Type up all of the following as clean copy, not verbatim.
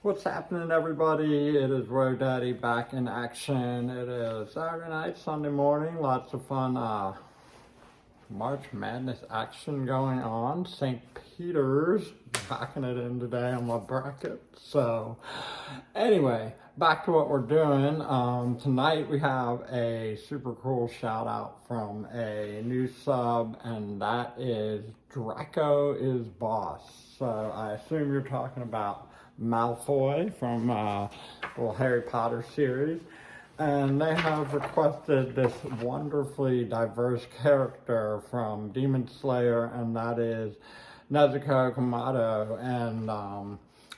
What's happening, everybody? It is Road Daddy back in action. It is Saturday night, Sunday morning. Lots of fun March Madness action going on. St. Peter's backing it in today on my bracket. So anyway, back to what we're doing. Tonight we have a super cool shout out from a new sub, and that is DRACOisboss. So I assume you're talking about Malfoy from the little Harry Potter series, and they have requested this wonderfully diverse character from Demon Slayer, and that is Nezuko Kamado, and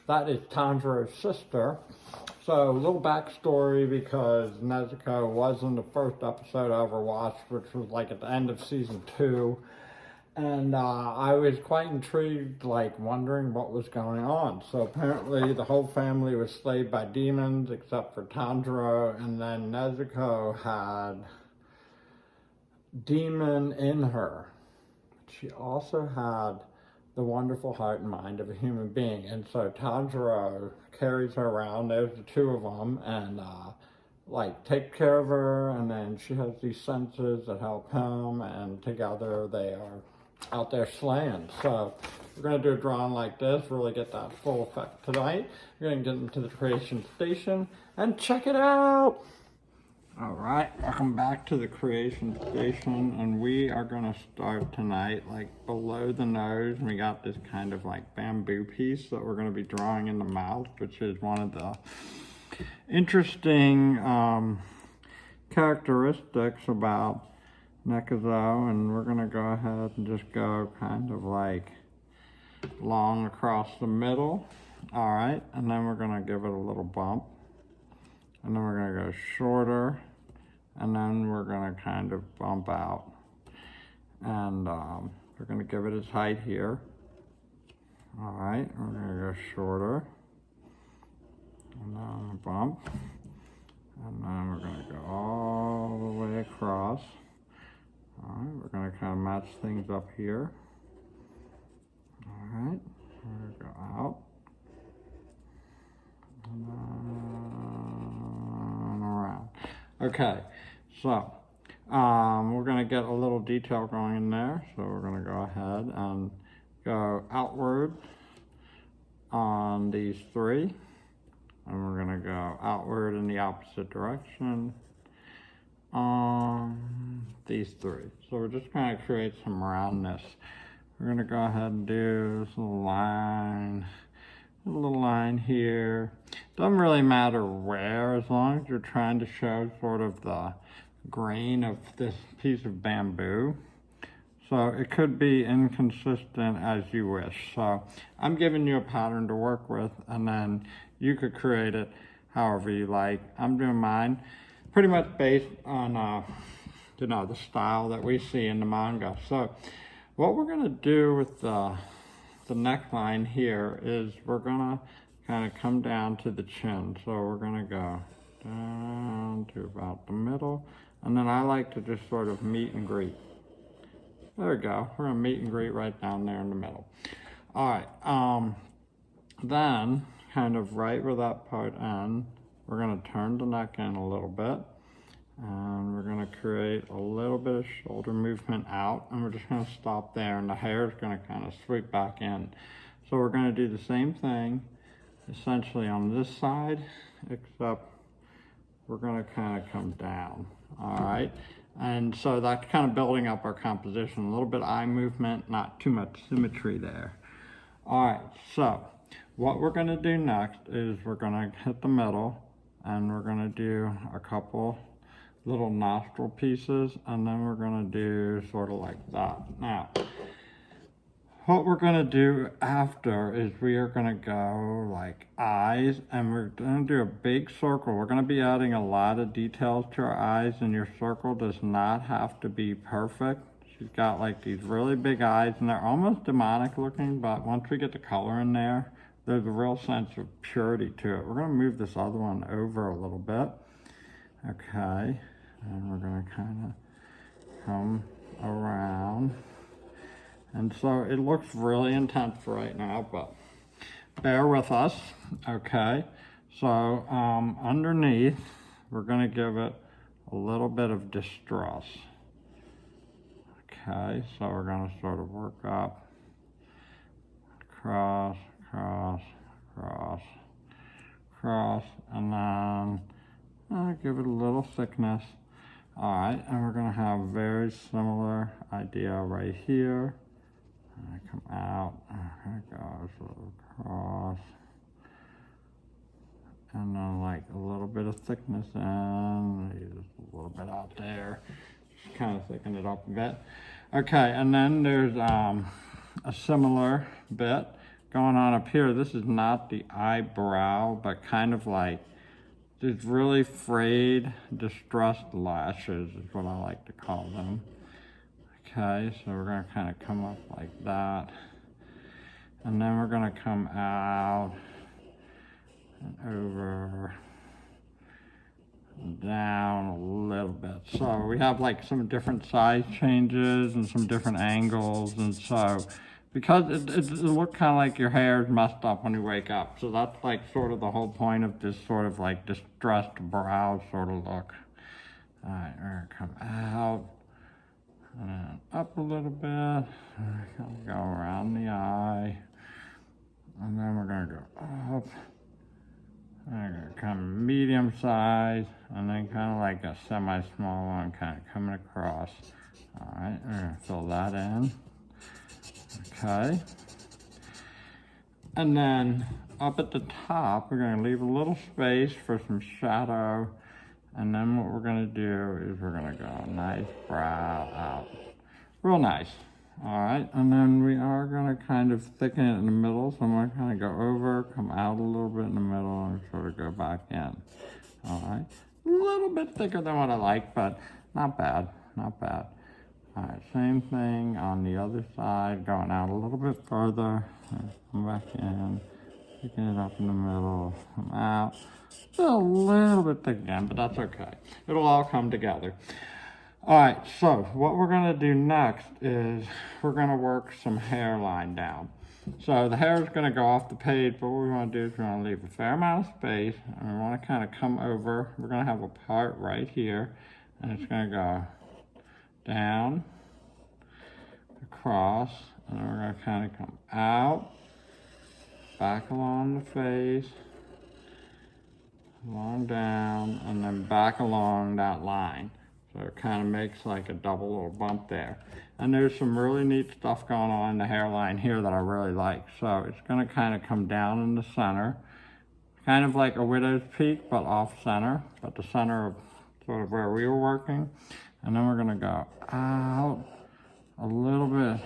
that is Tanjiro's sister. So a little backstory, because Nezuko was in the first episode I ever watched, which was like at the end of season 2. And I was quite intrigued, like wondering what was going on. So apparently the whole family was slayed by demons except for Tanjiro, and then Nezuko had demon in her. She also had the wonderful heart and mind of a human being. And so Tanjiro carries her around, there's the two of them, and like take care of her, and then she has these senses that help him, and together they are out there slaying. So we're going to do a drawing like this, really get that full effect tonight. We're going to get into the creation station and check it out. Alright, welcome back to the creation station, and we are going to start tonight like below the nose. We got this kind of like bamboo piece that we're going to be drawing in the mouth, which is one of the interesting characteristics about Nezuko, and we're going to go ahead and just go kind of like long across the middle. Alright, and then we're going to give it a little bump, and then we're going to go shorter, and then we're going to kind of bump out, and we're going to give it its height here. Alright, we're going to go shorter, and then a bump, and then we're going to go all the way across. Alright, we're going to kind of match things up here. Alright, we're going to go out. And around. Okay, so we're going to get a little detail going in there. So we're going to go ahead and go outward on these three. And we're going to go outward in the opposite direction on these three. So we're just going to create some roundness. We're going to go ahead and do this little line, a little line here. Doesn't really matter where, as long as you're trying to show sort of the grain of this piece of bamboo. So it could be inconsistent as you wish. So I'm giving you a pattern to work with, and then you could create it however you like. I'm doing mine pretty much based on you know, the style that we see in the manga. So what we're going to do with the neckline here is we're going to kind of come down to the chin. So we're going to go down to about the middle, and then I like to just sort of meet and greet. There we go. We're going to meet and greet right down there in the middle. Alright, then kind of right where that part ends, we're going to turn the neck in a little bit, and we're going to create a little bit of shoulder movement out, and we're just going to stop there, and the hair is going to kind of sweep back in. So we're going to do the same thing essentially on this side, except we're going to kind of come down. Alright, and so that's kind of building up our composition, a little bit of eye movement, not too much symmetry there. Alright, so what we're going to do next is we're going to hit the middle, and we're going to do a couple little nostril pieces, and then we're going to do sort of like that. Now, what we're going to do after is we are going to go like eyes, and we're going to do a big circle. We're going to be adding a lot of details to our eyes, and your circle does not have to be perfect. She's got like these really big eyes, and they're almost demonic looking, but once we get the color in there, there's a real sense of purity to it. We're going to move this other one over a little bit. Okay, and we're going to kind of come around. And so it looks really intense right now, but bear with us, okay? So underneath, we're gonna give it a little bit of distress. Okay, so we're gonna sort of work up, cross, cross, cross, cross, and then give it a little thickness. All right, and we're gonna have a very similar idea right here. And I come out, there it goes, a little cross. And then like a little bit of thickness in, maybe just a little bit out there. Just kind of thicken it up a bit. Okay, and then there's a similar bit going on up here. This is not the eyebrow, but kind of like these really frayed, distressed lashes is what I like to call them. Okay, so we're gonna kind of come up like that. And then we're gonna come out and over and down a little bit. So we have like some different size changes and some different angles, and so because it looks kind of like your hair is messed up when you wake up. So that's like sort of the whole point of this sort of like distressed brow sort of look. All right, we're gonna come out and then up a little bit. We're gonna go around the eye, and then we're gonna go up. I'm gonna come medium size, and then kind of like a semi-small one kind of coming across. All right, we're gonna fill that in. Okay. And then up at the top, we're gonna leave a little space for some shadow. And then what we're gonna do is we're gonna go nice brow out. Real nice. All right, and then we are gonna kind of thicken it in the middle. So I'm gonna kind of go over, come out a little bit in the middle, and sort of go back in. All right, a little bit thicker than what I like, but not bad, not bad. All right, same thing on the other side, going out a little bit further. Come back in, thicken it up in the middle, come out. Still a little bit thick again, but that's okay. It'll all come together. All right, so what we're gonna do next is we're gonna work some hairline down. So the hair is gonna go off the page, but what we wanna do is we're gonna leave a fair amount of space, and we wanna kind of come over. We're gonna have a part right here, and it's gonna go down, across, and then we're gonna kind of come out, back along the face, along down, and then back along that line. So it kind of makes like a double little bump there. And there's some really neat stuff going on in the hairline here that I really like. So it's gonna kind of come down in the center, kind of like a widow's peak, but off center, but the center of sort of where we were working. And then we're gonna go out a little bit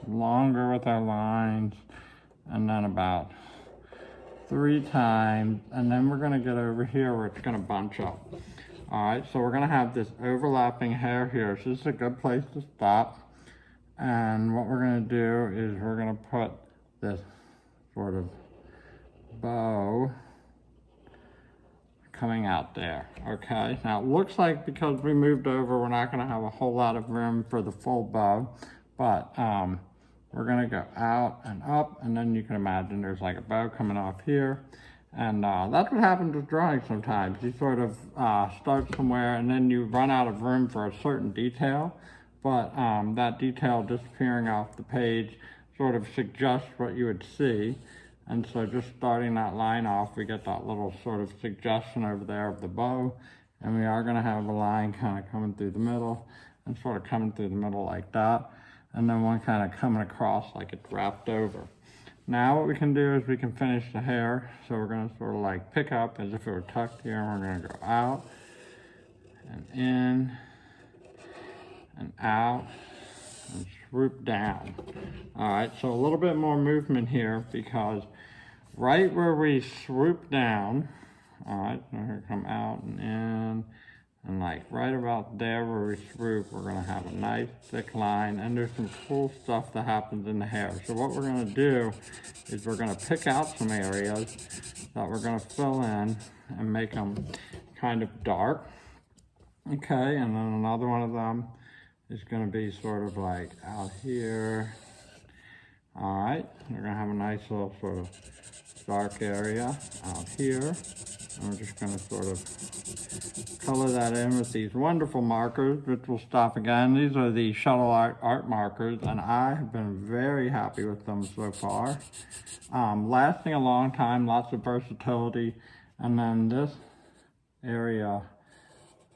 longer with our lines, and then about 3 times, and then we're gonna get over here where it's gonna bunch up. All right, so we're gonna have this overlapping hair here. So this is a good place to stop. And what we're gonna do is we're gonna put this sort of bow coming out there, okay? Now it looks like because we moved over, we're not gonna have a whole lot of room for the full bow, but we're gonna go out and up, and then you can imagine there's like a bow coming off here. And that's what happens with drawing sometimes. You sort of start somewhere and then you run out of room for a certain detail, but that detail disappearing off the page sort of suggests what you would see. And so just starting that line off, we get that little sort of suggestion over there of the bow. And we are gonna have a line kind of coming through the middle and sort of coming through the middle like that. And then one kind of coming across like it's wrapped over. Now what we can do is we can finish the hair. So we're gonna sort of like pick up as if it were tucked here, and we're gonna go out and in and out and swoop down. All right, so a little bit more movement here, because right where we swoop down, all right, we're gonna come out and in, and like right about there where we swoop, we're gonna have a nice thick line, and there's some cool stuff that happens in the hair. So what we're gonna do is we're gonna pick out some areas that we're gonna fill in and make them kind of dark. Okay, and then another one of them is gonna be sort of like out here. All right, we're gonna have a nice little sort of dark area out here. And we're just going to sort of color that in with these wonderful markers, which will stop again. These are the Shuttle Art markers, and I have been very happy with them so far. Lasting a long time, lots of versatility. And then this area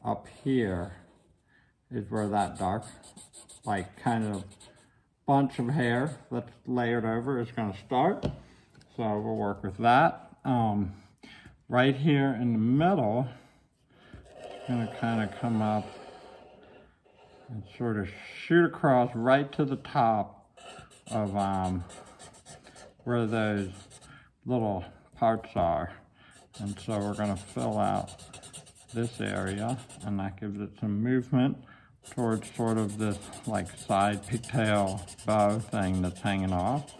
up here is where that dark, like kind of bunch of hair that's layered over is going to start. So we'll work with that. Right here in the middle, it's going to kind of come up and sort of shoot across right to the top of where those little parts are. And so we're going to fill out this area, and that gives it some movement towards sort of this like side pigtail bow thing that's hanging off.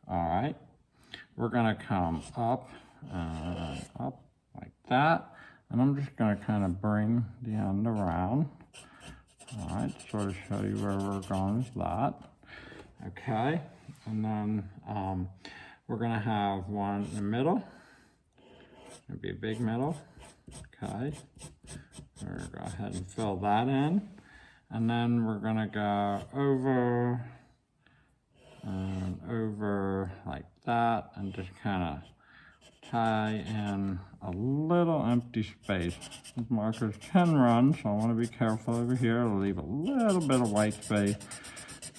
All right, we're going to come up and up like that, and I'm just going to kind of bring the end around. All right, sort of show you where we're going with that. Okay, and then we're going to have one in the middle. It'll be a big middle. Okay, we're going to go ahead and fill that in, and then we're going to go over and over like that, and just kind of tie in a little empty space. These markers can run, so I want to be careful over here to leave a little bit of white space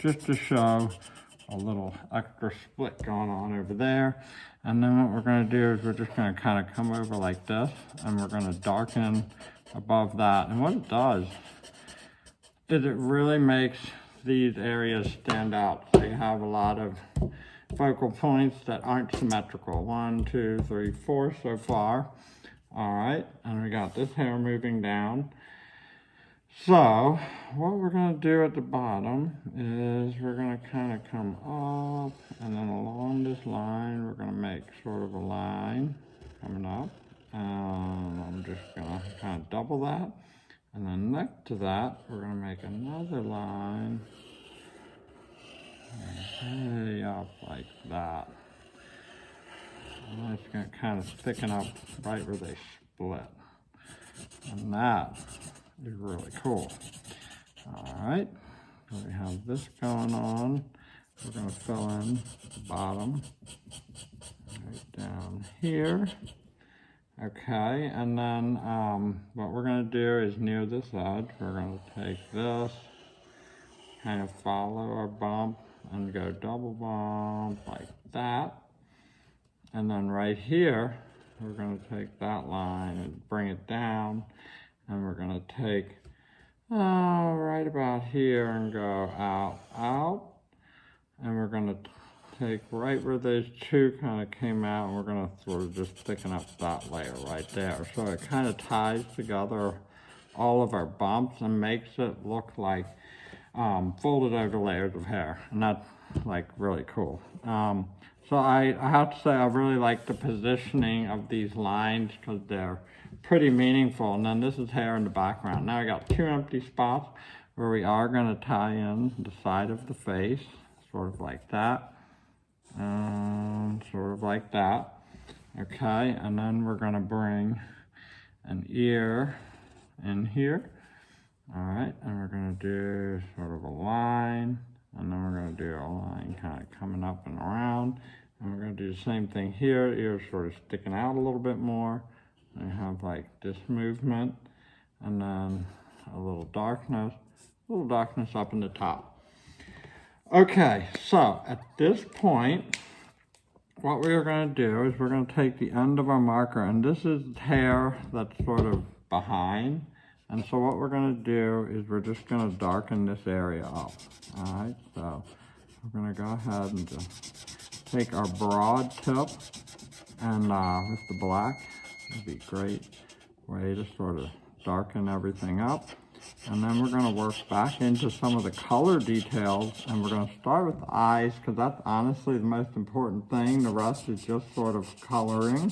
just to show a little extra split going on over there. And then what we're going to do is we're just going to kind of come over like this, and we're going to darken above that. And what it does is it really makes these areas stand out. So you have a lot of focal points that aren't symmetrical. 1, 2, 3, 4 so far. All right, and we got this hair moving down. So what we're going to do at the bottom is we're going to kind of come up, and then along this line we're going to make sort of a line coming up. I'm just going to kind of double that, and then next to that we're going to make another line way up like that. And that's going to kind of thicken up right where they split. And that is really cool. All right, so we have this going on. We're going to fill in the bottom right down here. Okay, and then what we're going to do is near this edge, we're going to take this, kind of follow our bump, and go double bump like that. And then right here, we're going to take that line and bring it down, and we're going to take right about here and go out, and we're going to take right where those two kind of came out, and we're going to sort of just thicken up that layer right there. So it kind of ties together all of our bumps and makes it look like folded over layers of hair, and that's like really cool. So I have to say I really like the positioning of these lines because they're pretty meaningful. And then this is hair in the background. Now I got 2 empty spots where we are going to tie in the side of the face, sort of like that, and sort of like that. Okay, and then we're going to bring an ear in here. All right, and we're going to do sort of a line, and then we're going to do a line kind of coming up and around, and we're going to do the same thing here. Ears sort of sticking out a little bit more, and have like this movement, and then a little darkness up in the top. Okay, so at this point, what we are going to do is we're going to take the end of our marker, and this is hair that's sort of behind. And so what we're going to do is we're just going to darken this area up. All right, so we're going to go ahead and just take our broad tip, and with the black, it'd be a great way to sort of darken everything up. And then we're going to work back into some of the color details, and we're going to start with the eyes because that's honestly the most important thing. The rest is just sort of coloring,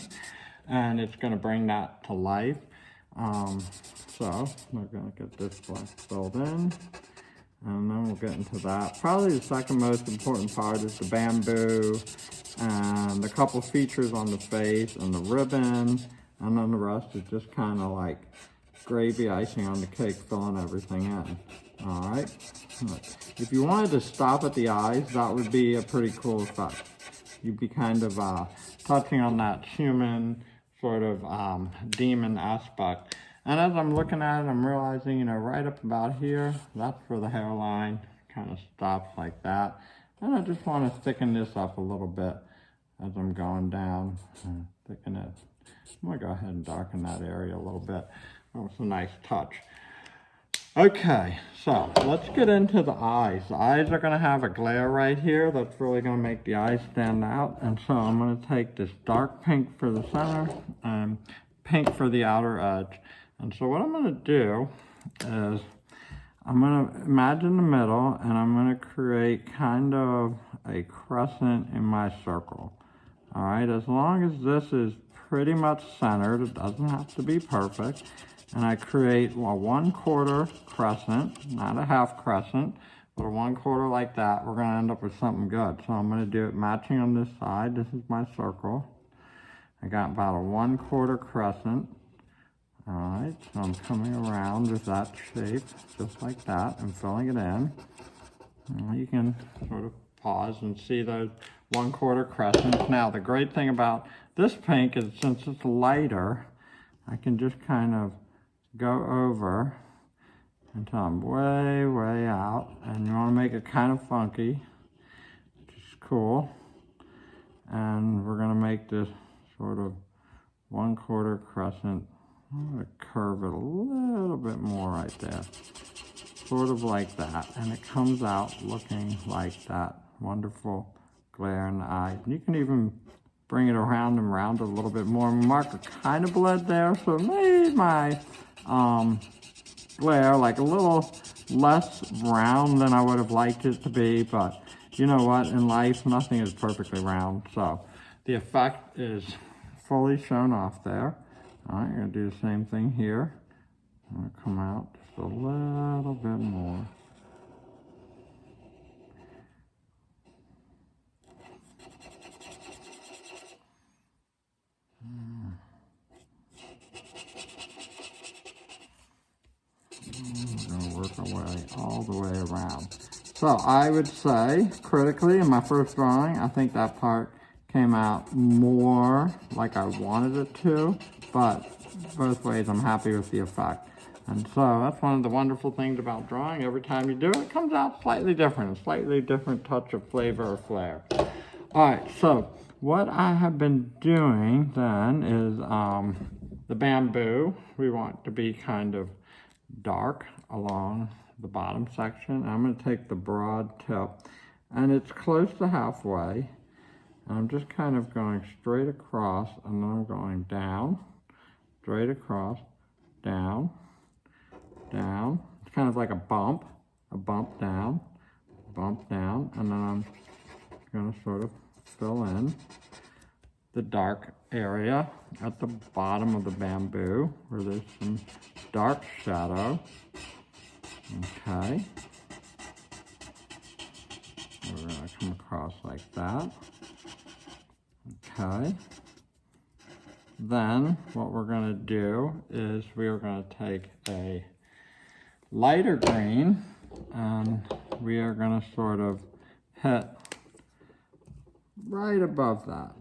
and it's going to bring that to life. So we're going to get this black filled in, and then we'll get into that. Probably the second most important part is the bamboo and a couple features on the face and the ribbon, and then the rest is just kind of like gravy icing on the cake, filling everything in. All right. If you wanted to stop at the eyes, that would be a pretty cool effect. You'd be kind of touching on that human sort of demon aspect. And as I'm looking at it, I'm realizing, you know, right up about here, that's where the hairline kind of stops like that. And I just want to thicken this up a little bit as I'm going down. Thicken it. I'm going to go ahead and darken that area a little bit. That was a nice touch. Okay, so let's get into the eyes. The eyes are going to have a glare right here that's really going to make the eyes stand out. And so I'm going to take this dark pink for the center and pink for the outer edge. And so what I'm going to do is I'm going to imagine the middle, and I'm going to create kind of a crescent in my circle. All right, as long as this is pretty much centered, it doesn't have to be perfect. And I create a 1/4 crescent, not a half crescent, but a 1/4 like that. We're going to end up with something good. So I'm going to do it matching on this side. This is my circle. I got about a 1/4 crescent. All right, so I'm coming around with that shape, just like that, and filling it in. And you can sort of pause and see those 1/4 crescents. Now, the great thing about this pink is since it's lighter, I can just kind of go over until I'm way, way out. And you want to make it kind of funky, which is cool. And we're going to make this sort of 1/4 crescent. I'm going to curve it a little bit more right there. Sort of like that. And it comes out looking like that wonderful glare in the eye. You can even bring it around and round it a little bit more. My marker kind of bled there, so it made my glare like a little less round than I would have liked it to be, but you know what, in life nothing is perfectly round, so the effect is fully shown off there. All right, I'm going to do the same thing here. I'm going to come out just a little bit more. I'm going to work my way all the way around. So I would say, critically, in my first drawing, I think that part came out more like I wanted it to, but both ways I'm happy with the effect. And so that's one of the wonderful things about drawing. Every time you do it, it comes out slightly different, a slightly different touch of flavor or flair. All right, so what I have been doing then is the bamboo, we want to be kind of dark along the bottom section. I'm going to take the broad tip, and it's close to halfway. And I'm just kind of going straight across, and then I'm going down, straight across, down, down. It's kind of like a bump down, and then I'm going to sort of fill in the dark area at the bottom of the bamboo where there's some dark shadow. Okay. We're going to come across like that. Okay. Then what we're going to do is we are going to take a lighter green and we are going to sort of hit right above that.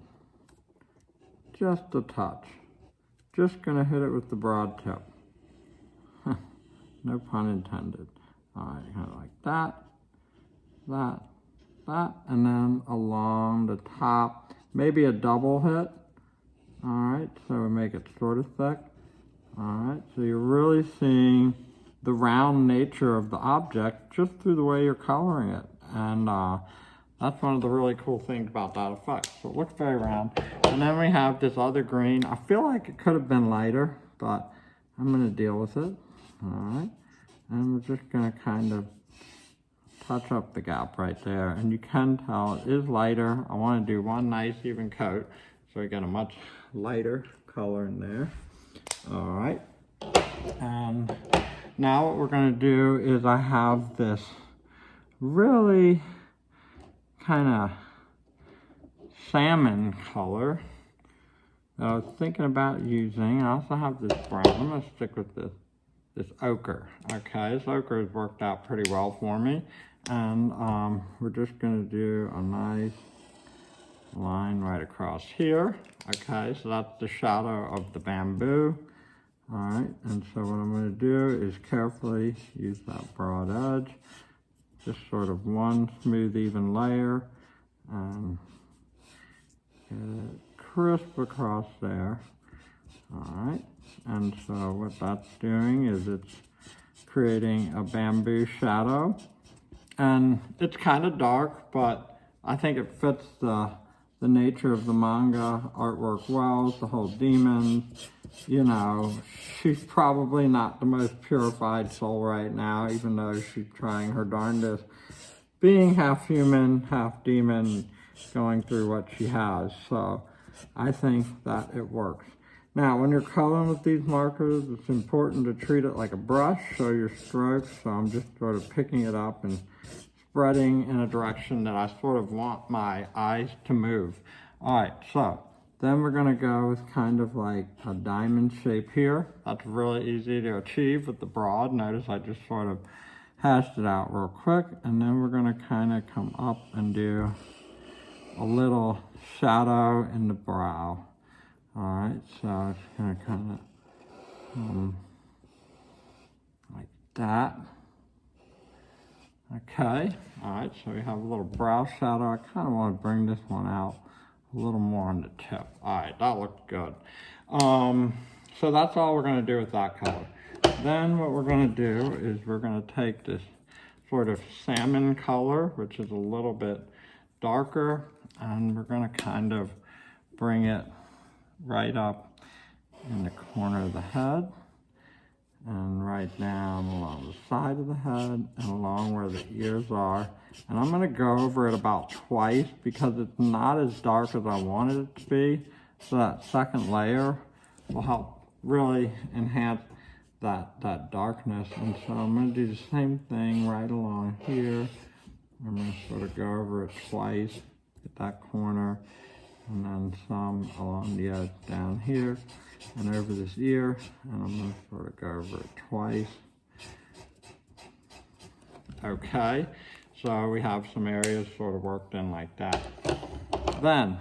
Just a touch. Just going to hit it with the broad tip. No pun intended. All right, kind of like that, that, and then along the top, maybe a double hit. All right, so we make it sort of thick. All right, so you're really seeing the round nature of the object just through the way you're coloring it. And that's one of the really cool things about that effect. So it looks very round. And then we have this other green. I feel like it could have been lighter, but I'm gonna deal with it. All right, and we're just gonna kind of touch up the gap right there. And you can tell it is lighter. I wanna do one nice even coat, so we get a much lighter color in there. All right, and now what we're gonna do is I have this really kind of salmon color that I was thinking about using. I also have this brown. I'm going to stick with this ochre. Okay, this ochre has worked out pretty well for me. And we're just going to do a nice line right across here. Okay, so that's the shadow of the bamboo. All right, and so what I'm going to do is carefully use that broad edge, just sort of one smooth, even layer, and get it crisp across there. All right, and so what that's doing is it's creating a bamboo shadow, and it's kind of dark, but I think it fits the nature of the manga artwork well. The whole demon, you know, she's probably not the most purified soul right now, even though she's trying her darndest, being half human, half demon, going through what she has. So I think that it works. Now, when you're coloring with these markers, it's important to treat it like a brush, show your strokes. So I'm just sort of picking it up and spreading in a direction that I sort of want my eyes to move. All right, so then we're gonna go with kind of like a diamond shape here. That's really easy to achieve with the broad. Notice I just sort of hashed it out real quick, and then we're gonna kind of come up and do a little shadow in the brow. All right, so it's gonna kind of like that. Okay, all right, so we have a little brow shadow. I kind of want to bring this one out a little more on the tip. All right, that looks good. So that's all we're going to do with that color. Then what we're going to do is we're going to take this sort of salmon color, which is a little bit darker, and we're going to kind of bring it right up in the corner of the head, and right down along the side of the head and along where the ears are. And I'm going to go over it about twice because it's not as dark as I wanted it to be. So that second layer will help really enhance that darkness. And so I'm going to do the same thing right along here. I'm going to sort of go over it twice, get that corner, and then some along the edge down here and over this ear, and I'm going to sort of go over it twice. Okay, so we have some areas sort of worked in like that. Then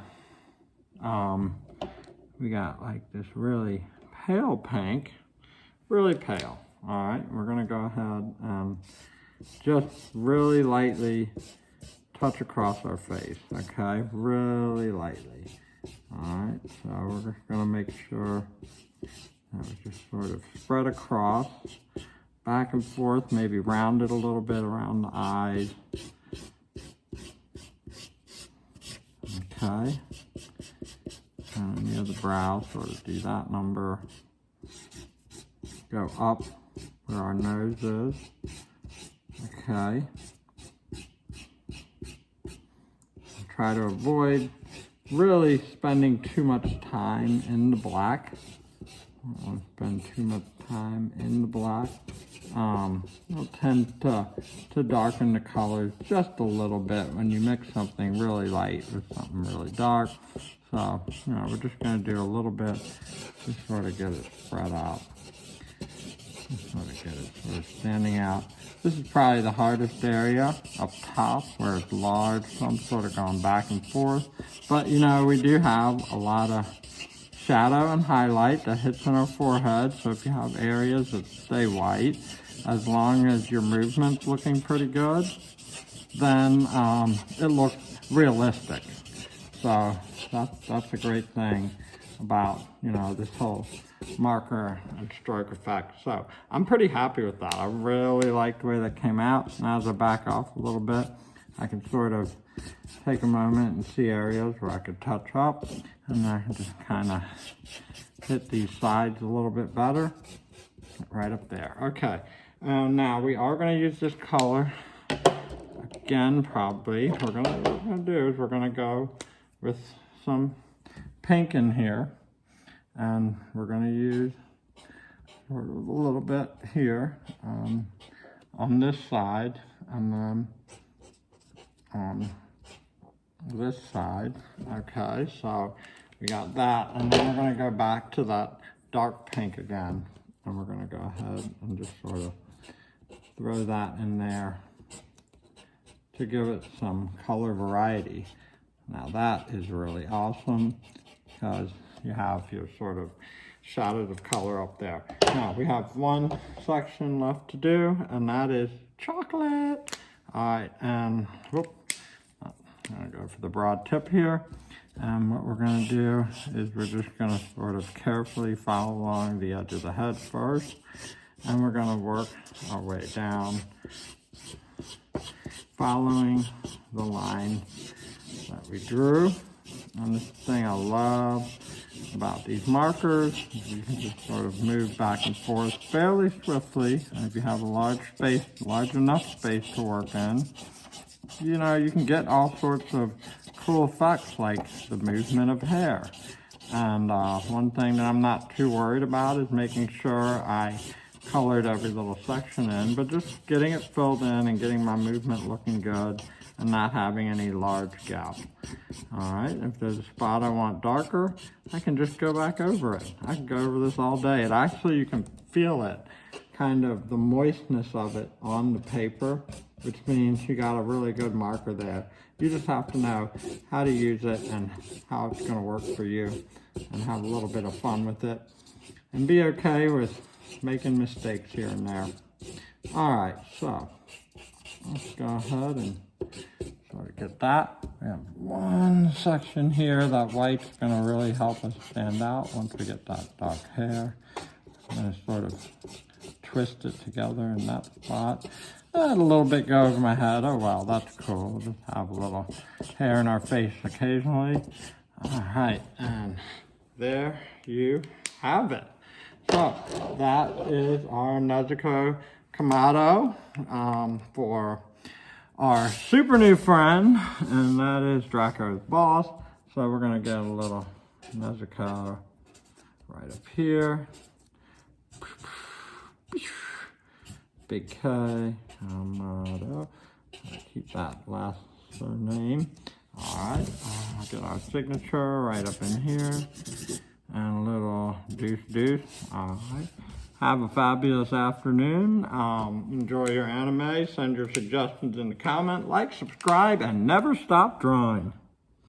we got like this really pale pink, really pale. All right, we're going to go ahead and just really lightly touch across our face. Okay, really lightly. Alright, so we're just going to make sure that we just sort of spread across, back and forth, maybe round it a little bit around the eyes. Okay, and near the brow, sort of do that number. Go up where our nose is. Okay. Try to avoid really spending too much time in the black. I don't want to spend too much time in the black. It'll tend to darken the colors just a little bit when you mix something really light with something really dark. So, you know, we're just going to do a little bit to sort of get it spread out. Just sort of get it sort of standing out. This is probably the hardest area up top where it's large, so I'm sort of going back and forth. But, you know, we do have a lot of shadow and highlight that hits on our forehead, so if you have areas that stay white, as long as your movement's looking pretty good, then it looks realistic. So that's a great thing about, you know, this whole marker and stroke effect. So I'm pretty happy with that. I really like the way that came out. Now as I back off a little bit, I can sort of take a moment and see areas where I could touch up, and I can just kind of hit these sides a little bit better. Right up there. Okay, now we are going to use this color again, probably. What we're going to do is we're going to go with some pink in here, and we're going to use sort of a little bit here on this side, and then this side. Okay, so we got that, and then we're gonna go back to that dark pink again, and we're gonna go ahead and just sort of throw that in there to give it some color variety. Now that is really awesome because you have your sort of shadows of color up there. Now we have one section left to do, and that is chocolate. All right, and whoop, I'm gonna go for the broad tip here. And what we're gonna do is we're just gonna sort of carefully follow along the edge of the head first, and we're gonna work our way down, following the line that we drew. And this thing I love about these markers, you can just sort of move back and forth fairly swiftly. And if you have a large enough space to work in, you know, you can get all sorts of cool effects like the movement of hair. And one thing that I'm not too worried about is making sure I colored every little section in, but just getting it filled in and getting my movement looking good and not having any large gaps. All right, if there's a spot I want darker, I can just go back over it. I can go over this all day. It actually, you can feel it, kind of the moistness of it on the paper, which means you got a really good marker there. You just have to know how to use it and how it's gonna work for you and have a little bit of fun with it and be okay with making mistakes here and there. All right, so let's go ahead and sort of get that. We have one section here. That white's gonna really help us stand out once we get that dark hair. I'm gonna sort of twist it together in that spot. Let a little bit go over my head. Oh well, that's cool. We'll just have a little hair in our face occasionally. All right, and there you have it. So that is our Nezuko Kamado for our super new friend, and that is DRACOisboss. So we're gonna get a little Nezuko right up here. Big K, Kamado. Keep that last surname. All right, I'll get our signature right up in here. And a little deuce. All right. Have a fabulous afternoon. Enjoy your anime. Send your suggestions in the comment. Like, subscribe, and never stop drawing.